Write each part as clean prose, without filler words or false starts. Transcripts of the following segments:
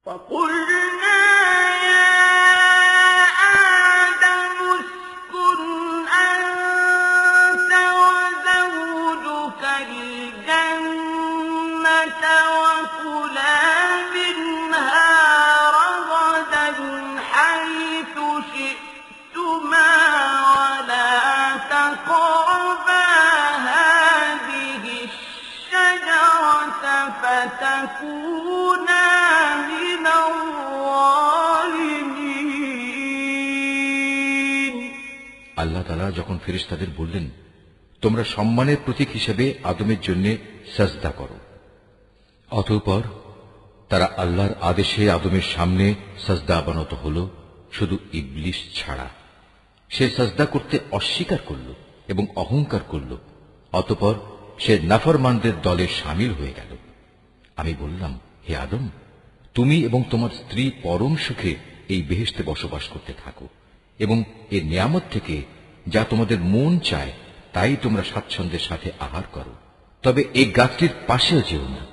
فقلنا يا آدم اسكن أنت وزوجك الجنة وكلا منها رغدا حيث شئتما ولا تقربا هذه الشجرة فتكونا من الظالمين। আল্লাহ তাআলা যখন ফেরেশতাদের বললেন, তোমরা সম্মানের প্রতীক হিসেবে আদমের জন্য সাজদা করো, অতঃপর তারা আল্লাহর আদেশে আদমের সামনে সাজদা অবনত হল, শুধু ইবলিস ছাড়া। সে সাজদা করতে অস্বীকার করল এবং অহংকার করল, অতঃপর সে নাফরমানদের দলে শামিল হয়ে গেল। আমি বললাম, হে আদম, তুমি এবং তোমার স্ত্রী পরম সুখে এই বেহেশতে বসবাস করতে থাকো এবং এর নিয়ামত থেকে যা তোমাদের মন চায় তাই তোমরা স্বাচ্ছন্দ্যের সাথে আহার করো, তবে এই গাছটির পাশেও যেও না,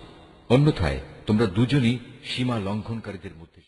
অন্যথায় তোমরা দুজনই সীমা লঙ্ঘনকারীদের মধ্যে